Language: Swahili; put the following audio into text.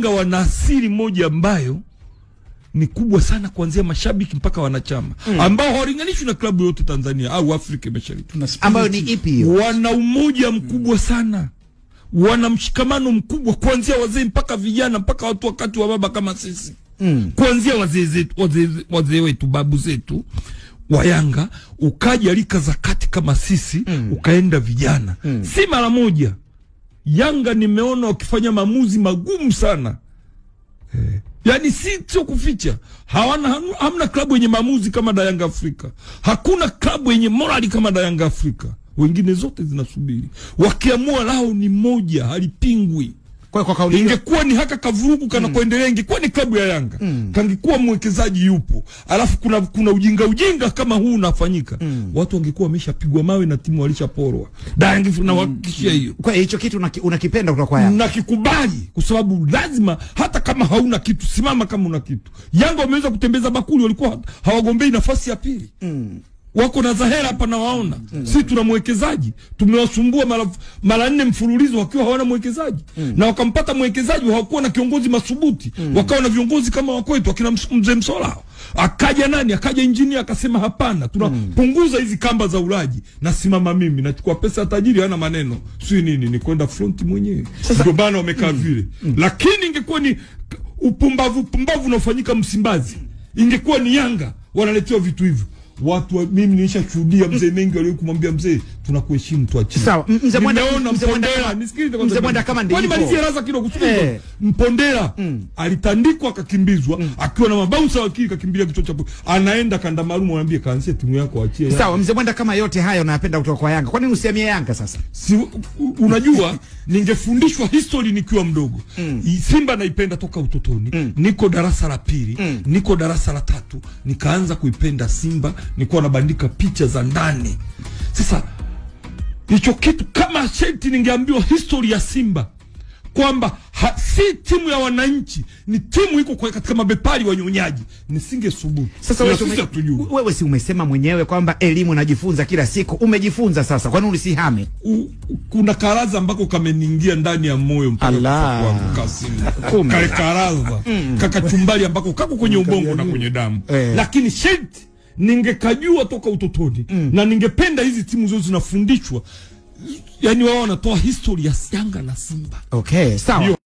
wana asili moja ambayo ni kubwa sana kuanzia mashabiki mpaka wanachama ambao hawalinganishwi na klabu yote Tanzania au Afrika Mashariki. Ambayo ni ipi hiyo? Wana umoja mkubwa sana. Wana mshikamano mkubwa kuanzia wazee mpaka vijana mpaka watu wakati wa baba kama sisi. Kuanzia wazee wetu, babu zetu wa Yanga, ukaja rika za kati kama sisi, ukaenda vijana. Si mara moja. Yanga nimeona wakifanya maamuzi magumu sana. Yani sio kuficha. Hamna klabu yenye maamuzi kama da Yanga Afrika. Hakuna klabu yenye morali kama da Yanga Afrika. Wengine zote zinasubiri. Wakiamua lao ni moja, halipingwi. Kwa kauli ingekuwa ni haka kavurugu kana kuendelea, ingekuwa ni klabu ya Yanga. Kangekuwa mwekezaji yupo. Alafu kuna ujinga kama huu unafanyika. Watu wangekuwa wameshapigwa mawe na timu walishaporwa. Da Yanga tunahakikishia hiyo. Kwa hicho kitu unakipenda kutoka kwa Yanga. Nakikubali kwa sababu lazima hata kama hauna kitu simama kama una kitu. Yanga wameweza kutembeza bakuli, walikuwa hawagombei nafasi ya pili. Wako na Zahera hapa na waona. Sisi tuna mwekezaji. Tumewasumbua mara 4 mfululizo wakiwa hawana mwekezaji. Na wakampata mwekezaji, hawakuwa na kiongozi masubuti. Wakawa na viongozi kama wakwetu akina Mzee Msola. Akaja nani? Akaja engineer akasema hapana, tunapunguza hizi kamba za ulaji. Nasimama mimi, nachukua pesa ya tajiri, hana maneno. Sio nini, ni kwenda front mwenyewe. Ndio bana wamekaa vile. Lakini ingekuwa ni upumbavu unaofanyika Msimbazi, ingekuwa ni Yanga wanaletewa vitu hivyo. Mimi nilishashuhudia mzee mengi waliokumwambia mzee tunakuheshimu tuachie. Sawa, mzee Mpondera, nisikilize kwanza. Mzee Mwanda kama ndivyo. Kwani malizia raza kidogo kusikiliza. Mpondera alitandikwa akakimbizwa akiwa na mabouncer wakili kakimbilia kichwa cha anaenda kanda maalum anambia kaanzie timu yako achie. Sawa, mzee Mwanda kama yote haya unayapenda kutoka kwa Yanga. Kwa nini usiamie Yanga sasa? Unajua ningefundishwa history nikiwa mdogo. Simba naipenda toka utotoni. Niko darasa la 2, niko darasa la 3, nikaanza kuipenda Simba. Nilikuwa nabandika picha za ndani. Sasa hicho kitu kama sheti ningeambiwa history ya Simba kwamba si timu ya wananchi, ni timu iko katika mabepari wanyonyaji, nisingesubutu. Sasa wewe si umesema mwenyewe kwamba elimu najifunza kila siku? Umejifunza sasa, kwa nini usihame? Kuna karaza ambako kameningia ndani ya moyo mpaka kwa Kasim. Kale karaza kakachumbali ambako kako kwenye ubongo na kwenye damu. Lakini sheti ningekajua toka utotoni na ningependa hizi timu zote zinafundishwa, yani wao wanatoa history ya Yanga na Simba. Okay, sawa.